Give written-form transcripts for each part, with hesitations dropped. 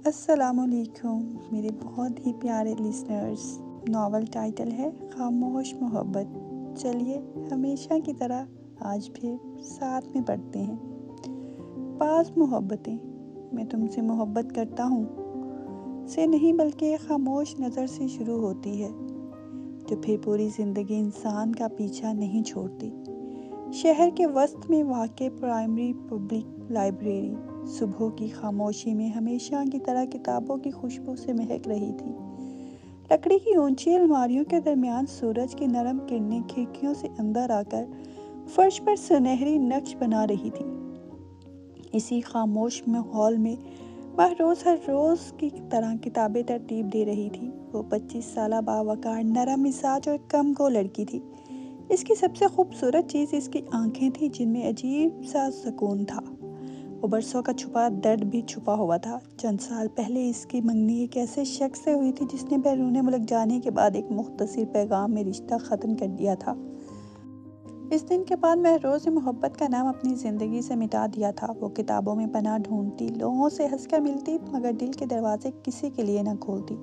السلام علیکم میرے بہت ہی پیارے لسنرز۔ ناول ٹائٹل ہے خاموش محبت۔ چلیے ہمیشہ کی طرح آج پھر ساتھ میں پڑھتے ہیں۔ بعض محبتیں میں تم سے محبت کرتا ہوں سے نہیں بلکہ ایک خاموش نظر سے شروع ہوتی ہے جو پھر پوری زندگی انسان کا پیچھا نہیں چھوڑتی۔ شہر کے وسط میں واقع پرائمری پبلک لائبریری صبح کی خاموشی میں ہمیشہ کی طرح کتابوں کی خوشبو سے مہک رہی تھی۔ لکڑی کی اونچی الماریوں کے درمیان سورج کی نرم کرنیں کھڑکیوں سے اندر آ کر فرش پر سنہری نقش بنا رہی تھی۔ اسی خاموش ماحول میں مہروز ہر روز کی طرح کتابیں ترتیب دے رہی تھی۔ وہ 25 سالہ باوقار نرم مزاج اور کم گو لڑکی تھی۔ اس کی سب سے خوبصورت چیز اس کی آنکھیں تھیں جن میں عجیب سا سکون تھا۔ وہ برسوں کا چھپا درد بھی چھپا ہوا تھا۔ چند سال پہلے اس کی منگنی ایک ایسے شخص سے ہوئی تھی جس نے بیرون ملک جانے کے بعد ایک مختصر پیغام میں رشتہ ختم کر دیا تھا۔ اس دن کے بعد مہروز نے محبت کا نام اپنی زندگی سے مٹا دیا تھا۔ وہ کتابوں میں پناہ ڈھونڈتی، لوگوں سے ہنس کر ملتی، مگر دل کے دروازے کسی کے لیے نہ کھولتی۔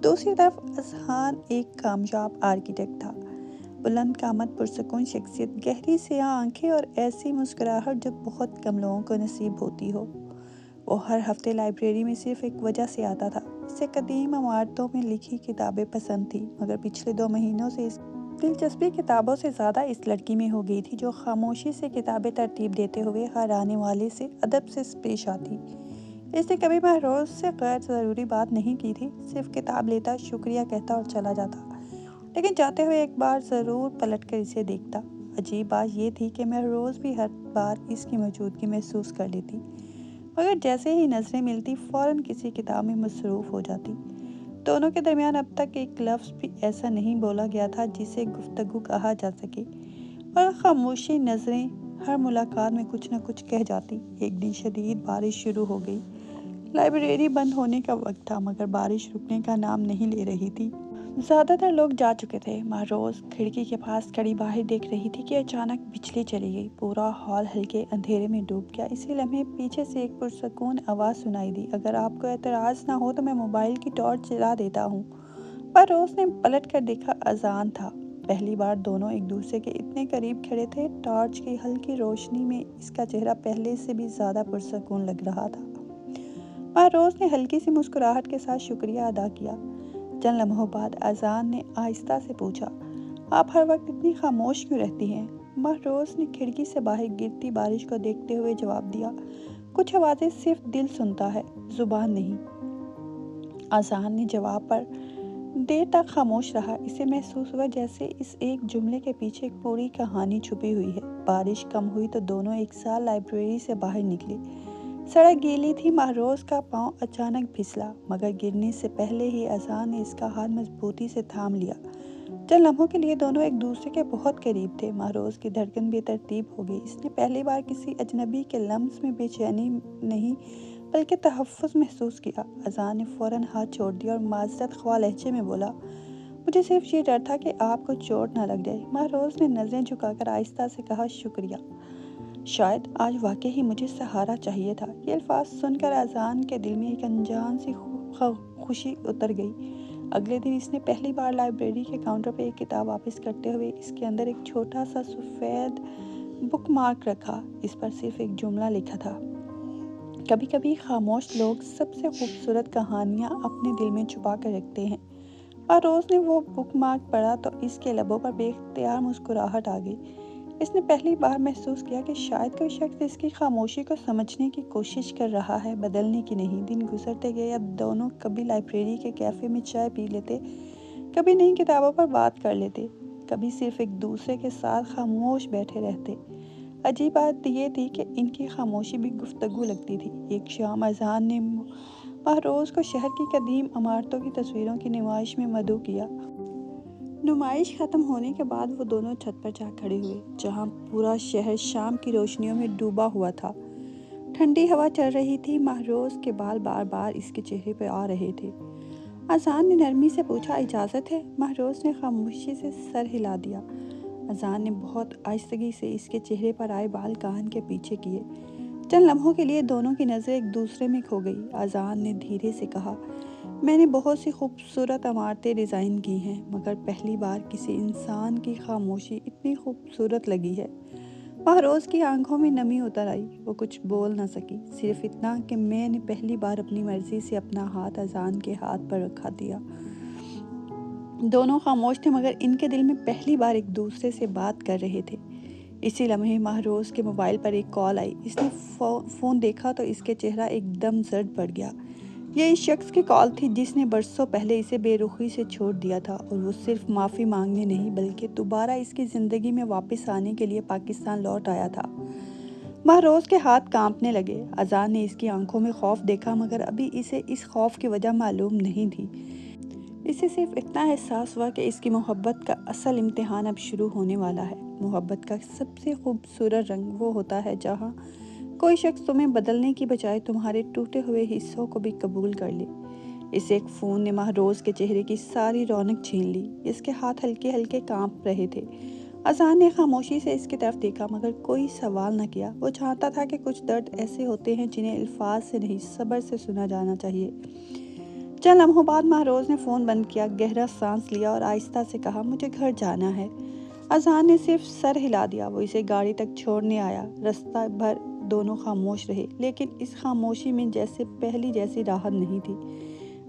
دوسری طرف اذہان ایک کامیاب آرکیٹیکٹ تھا۔ بلند قامت، پرسکون شخصیت، گہری سیاہ آنکھیں اور ایسی مسکراہٹ جو بہت کم لوگوں کو نصیب ہوتی ہو۔ وہ ہر ہفتے لائبریری میں صرف ایک وجہ سے آتا تھا۔ اسے قدیم عمارتوں میں لکھی کتابیں پسند تھیں، مگر پچھلے 2 مہینوں سے اس دلچسپی کتابوں سے زیادہ اس لڑکی میں ہو گئی تھی جو خاموشی سے کتابیں ترتیب دیتے ہوئے ہر آنے والے سے ادب سے پیش آتی۔ اس نے کبھی مہروز سے غیر ضروری بات نہیں کی تھی، صرف کتاب لیتا، شکریہ کہتا اور چلا جاتا، لیکن جاتے ہوئے ایک بار ضرور پلٹ کر اسے دیکھتا۔ عجیب بات یہ تھی کہ مہروز بھی ہر بار اس کی موجودگی محسوس کر لیتی، مگر جیسے ہی نظریں ملتی فوراً کسی کتاب میں مصروف ہو جاتی۔ دونوں کے درمیان اب تک ایک لفظ بھی ایسا نہیں بولا گیا تھا جسے گفتگو کہا جا سکے، اور خاموشی نظریں ہر ملاقات میں کچھ نہ کچھ کہہ جاتی۔ ایک دن شدید بارش شروع ہو گئی۔ لائبریری بند ہونے کا وقت تھا، مگر بارش رکنے کا نام نہیں لے رہی تھی۔ زیادہ تر لوگ جا چکے تھے۔ مہروز کھڑکی کے پاس کھڑی باہر دیکھ رہی تھی کہ اچانک بجلی چلی گئی۔ پورا ہال ہلکے اندھیرے میں ڈوب گیا۔ اسی لمحے پیچھے سے ایک پرسکون آواز سنائی دی، اگر آپ کو اعتراض نہ ہو تو میں موبائل کی ٹارچ جلا دیتا ہوں۔ مہروز نے پلٹ کر دیکھا، اذان تھا۔ پہلی بار دونوں ایک دوسرے کے اتنے قریب کھڑے تھے۔ ٹارچ کی ہلکی روشنی میں اس کا چہرہ پہلے سے بھی زیادہ پرسکون لگ رہا تھا۔ مہروز نے ہلکی سی مسکراہٹ کے ساتھ شکریہ ادا کیا۔ چند لمحوں بعد اذان نے آہستہ سے پوچھا، آپ ہر وقت اتنی خاموش کیوں رہتی ہیں؟ مہروز نے کھڑکی سے باہر گرتی بارش کو دیکھتے ہوئے جواب دیا، کچھ آوازیں صرف دل سنتا ہے، زبان نہیں۔ اذان نے جواب پر دیر تک خاموش رہا۔ اسے محسوس ہوا جیسے اس ایک جملے کے پیچھے ایک پوری کہانی چھپی ہوئی ہے۔ بارش کم ہوئی تو دونوں ایک ساتھ لائبریری سے باہر نکلے۔ سڑک گیلی تھی۔ مہروز کا پاؤں اچانک پھسلا، مگر گرنے سے پہلے ہی اذان نے اس کا ہاتھ مضبوطی سے تھام لیا۔ چند لمحوں کے لیے دونوں ایک دوسرے کے بہت قریب تھے۔ مہروز کی دھڑکن بے ترتیب ہو گئی۔ اس نے پہلی بار کسی اجنبی کے لمس میں بے چینی نہیں بلکہ تحفظ محسوس کیا۔ اذان نے فوراً ہاتھ چھوڑ دیا اور معذرت خواہ لہجے میں بولا، مجھے صرف یہ ڈر تھا کہ آپ کو چوٹ نہ لگ جائے۔ مہروز نے نظریں جھکا کر آہستہ سے کہا، شکریہ، شاید آج واقعی مجھے سہارا چاہیے تھا۔ یہ الفاظ سن کر اذان کے دل میں ایک انجان سی خوشی اتر گئی۔ اگلے دن اس نے پہلی بار لائبریری کے کاؤنٹر پہ ایک کتاب واپس کرتے ہوئے اس کے اندر ایک چھوٹا سا سفید بک مارک رکھا۔ اس پر صرف ایک جملہ لکھا تھا، کبھی کبھی خاموش لوگ سب سے خوبصورت کہانیاں اپنے دل میں چھپا کر رکھتے ہیں۔ مہروز نے وہ بک مارک پڑھا تو اس کے لبوں پر بے اختیار مسکراہٹ آ گئی۔ اس نے پہلی بار محسوس کیا کہ شاید کوئی شخص اس کی خاموشی کو سمجھنے کی کوشش کر رہا ہے، بدلنے کی نہیں۔ دن گزرتے گئے۔ اب دونوں کبھی لائبریری کے کیفے میں چائے پی لیتے، کبھی نئی کتابوں پر بات کر لیتے، کبھی صرف ایک دوسرے کے ساتھ خاموش بیٹھے رہتے۔ عجیب بات یہ تھی کہ ان کی خاموشی بھی گفتگو لگتی تھی۔ ایک شام اذان نے مہروز کو شہر کی قدیم عمارتوں کی تصویروں کی نمائش میں مدعو کیا۔ نمائش ختم ہونے کے بعد وہ دونوں چھت پر جا کھڑے ہوئے، جہاں پورا شہر شام کی روشنیوں میں ڈوبا ہوا تھا۔ ٹھنڈی ہوا چل رہی تھی۔ مہروز کے بال بار بار اس کے چہرے پہ آ رہے تھے۔ اذان نے نرمی سے پوچھا، اجازت ہے؟ مہروز نے خاموشی سے سر ہلا دیا۔ اذان نے بہت آہستگی سے اس کے چہرے پر آئے بال کان کے پیچھے کیے۔ چند لمحوں کے لیے دونوں کی نظریں ایک دوسرے میں کھو گئی۔ اذان نے دھیرے سے کہا، میں نے بہت سی خوبصورت عمارتیں ڈیزائن کی ہیں، مگر پہلی بار کسی انسان کی خاموشی اتنی خوبصورت لگی ہے۔ مہروز کی آنکھوں میں نمی اتر آئی۔ وہ کچھ بول نہ سکی، صرف اتنا کہ میں نے پہلی بار اپنی مرضی سے اپنا ہاتھ اذان کے ہاتھ پر رکھا دیا۔ دونوں خاموش تھے، مگر ان کے دل میں پہلی بار ایک دوسرے سے بات کر رہے تھے۔ اسی لمحے مہروز کے موبائل پر ایک کال آئی۔ اس نے فون دیکھا تو اس کے چہرہ ایک دم زرد پڑ گیا۔ یہ اس شخص کی کال تھی جس نے برسوں پہلے اسے بے رخی سے چھوڑ دیا تھا، اور وہ صرف معافی مانگنے نہیں بلکہ دوبارہ اس کی زندگی میں واپس آنے کے لیے پاکستان لوٹ آیا تھا۔ مہروز کے ہاتھ کانپنے لگے۔ اذان نے اس کی آنکھوں میں خوف دیکھا، مگر ابھی اسے اس خوف کی وجہ معلوم نہیں تھی۔ اسے صرف اتنا احساس ہوا کہ اس کی محبت کا اصل امتحان اب شروع ہونے والا ہے۔ محبت کا سب سے خوبصورت رنگ وہ ہوتا ہے جہاں کوئی شخص تمہیں بدلنے کی بجائے تمہارے ٹوٹے ہوئے حصوں کو بھی قبول کر لے۔ اس ایک فون نے مہروز کے چہرے کی ساری رونق چھین لی۔ اس کے ہاتھ ہلکے ہلکے کانپ رہے تھے۔ اذان نے خاموشی سے اس کی طرف دیکھا، مگر کوئی سوال نہ کیا۔ وہ جانتا تھا کہ کچھ درد ایسے ہوتے ہیں جنہیں الفاظ سے نہیں، صبر سے سنا جانا چاہیے۔ چند لمحوں بعد مہروز نے فون بند کیا، گہرا سانس لیا اور آہستہ سے کہا، مجھے گھر جانا ہے۔ اذان نے صرف سر ہلا دیا۔ وہ اسے گاڑی تک چھوڑنے آیا۔ رستہ بھر دونوں خاموش رہے، لیکن اس خاموشی میں جیسے پہلی جیسی راحت نہیں تھی۔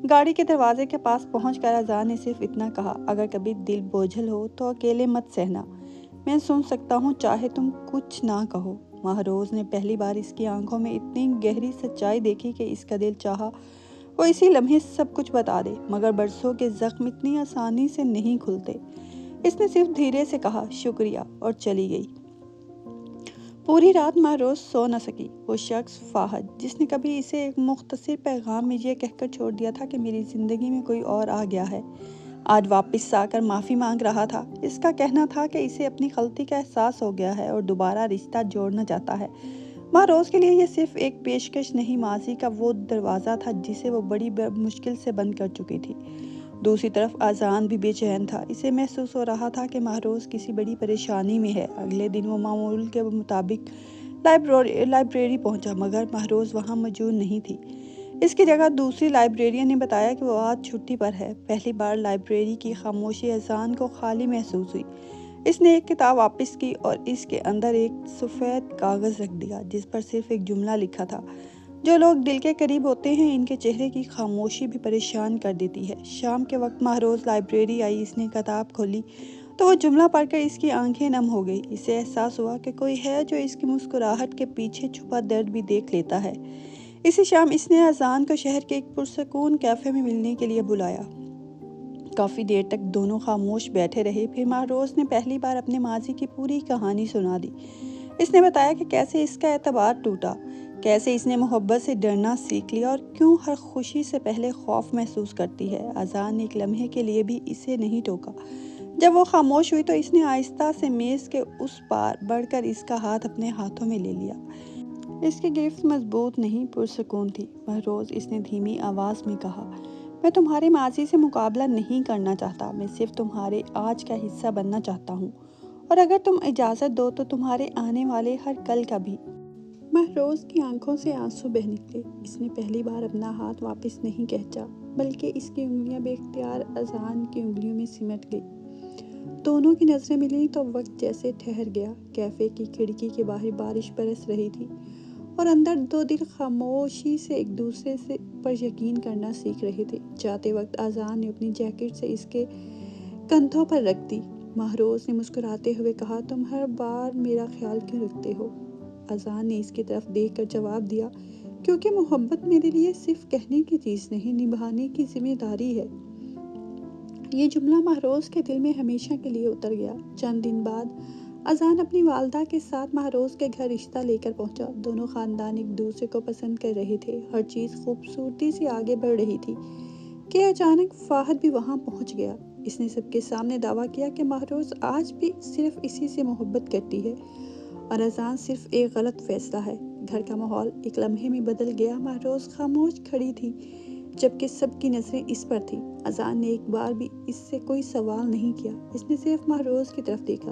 گاڑی کے دروازے کے پاس پہنچ کر اذان نے صرف اتنا کہا، اگر کبھی دل بوجھل ہو تو اکیلے مت سہنا، میں سن سکتا ہوں چاہے تم کچھ نہ کہو۔ مہروز نے پہلی بار اس کی آنکھوں میں اتنی گہری سچائی دیکھی کہ اس کا دل چاہا وہ اسی لمحے سب کچھ بتا دے، مگر برسوں کے زخم اتنی آسانی سے نہیں کھلتے۔ اس نے صرف دھیرے سے کہا، شکریہ، اور چلی گئی۔ پوری رات مہروز سو نہ سکی۔ وہ شخص فہد، جس نے کبھی اسے ایک مختصر پیغام میں یہ کہہ کر چھوڑ دیا تھا کہ میری زندگی میں کوئی اور آ گیا ہے، آج واپس آ کر معافی مانگ رہا تھا۔ اس کا کہنا تھا کہ اسے اپنی غلطی کا احساس ہو گیا ہے اور دوبارہ رشتہ جوڑنا چاہتا ہے۔ مہروز کے لیے یہ صرف ایک پیشکش نہیں، ماضی کا وہ دروازہ تھا جسے وہ بڑی مشکل سے بند کر چکی تھی۔ دوسری طرف اذان بھی بے چین تھا۔ اسے محسوس ہو رہا تھا کہ مہروز کسی بڑی پریشانی میں ہے۔ اگلے دن وہ معمول کے مطابق لائبریری پہنچا، مگر مہروز وہاں موجود نہیں تھی۔ اس کی جگہ دوسری لائبریرین نے بتایا کہ وہ آج چھٹی پر ہے۔ پہلی بار لائبریری کی خاموشی اذان کو خالی محسوس ہوئی۔ اس نے ایک کتاب واپس کی اور اس کے اندر ایک سفید کاغذ رکھ دیا جس پر صرف ایک جملہ لکھا تھا، جو لوگ دل کے قریب ہوتے ہیں ان کے چہرے کی خاموشی بھی پریشان کر دیتی ہے۔ شام کے وقت مہروز لائبریری آئی۔ اس نے کتاب کھولی تو وہ جملہ پڑھ کر اس کی آنکھیں نم ہو گئی۔ اسے احساس ہوا کہ کوئی ہے جو اس کی مسکراہٹ کے پیچھے چھپا درد بھی دیکھ لیتا ہے۔ اسی شام اس نے اذان کو شہر کے ایک پرسکون کیفے میں ملنے کے لیے بلایا۔ کافی دیر تک دونوں خاموش بیٹھے رہے، پھر مہروز نے پہلی بار اپنے ماضی کی پوری کہانی سنا دی۔ اس نے بتایا کہ کیسے اس کا اعتبار ٹوٹا، کیسے اس نے محبت سے ڈرنا سیکھ لیا اور کیوں ہر خوشی سے پہلے خوف محسوس کرتی ہے۔ اذان نے ایک لمحے کے لیے بھی اسے نہیں ٹوکا۔ جب وہ خاموش ہوئی تو اس نے آہستہ سے میز کے اس پار بڑھ کر اس کا ہاتھ اپنے ہاتھوں میں لے لیا۔ اس کی گرفت مضبوط نہیں، پرسکون تھی۔ مہروز، اس نے دھیمی آواز میں کہا، میں تمہارے ماضی سے مقابلہ نہیں کرنا چاہتا، میں صرف تمہارے آج کا حصہ بننا چاہتا ہوں، اور اگر تم اجازت دو تو تمہارے آنے والے ہر کل کا بھی۔ مہروز کی آنکھوں سے آنسو بہہ نکلے۔ اس نے پہلی بار اپنا ہاتھ واپس نہیں کھینچا، بلکہ اس کی انگلیاں بے اختیار اذان کی انگلیوں میں سمٹ گئی۔ دونوں کی نظریں ملیں تو وقت جیسے ٹھہر گیا۔ کیفے کی کھڑکی کے باہر بارش برس رہی تھی اور اندر دو دل خاموشی سے ایک دوسرے پر یقین کرنا سیکھ رہے تھے۔ جاتے وقت اذان نے اپنی جیکٹ سے اس کے کندھوں پر رکھ دی۔ مہروز نے مسکراتے ہوئے کہا، تم ہر بار میرا خیال کیوں رکھتے ہو؟ اذان نے اس کی طرف دیکھ کر جواب دیا، کیونکہ محبت میرے لیے صرف کہنے کی چیز نہیں، نبھانے کی ذمہ داری ہے۔ یہ جملہ مہروز کے دل میں ہمیشہ کے لیے اتر گیا۔ چند دن بعد اذان اپنی والدہ کے ساتھ مہروز کے گھر رشتہ لے کر پہنچا۔ دونوں خاندان ایک دوسرے کو پسند کر رہے تھے۔ ہر چیز خوبصورتی سے آگے بڑھ رہی تھی کہ اچانک فہد بھی وہاں پہنچ گیا۔ اس نے سب کے سامنے دعویٰ کیا کہ مہروز آج بھی صرف اسی سے محبت کرتی ہے اور اذان صرف ایک غلط فیصلہ ہے۔ گھر کا ماحول ایک لمحے میں بدل گیا۔ مہروز خاموش کھڑی تھی جبکہ سب کی نظریں اس پر تھیں۔ اذان نے ایک بار بھی اس سے کوئی سوال نہیں کیا۔ اس نے صرف مہروز کی طرف دیکھا،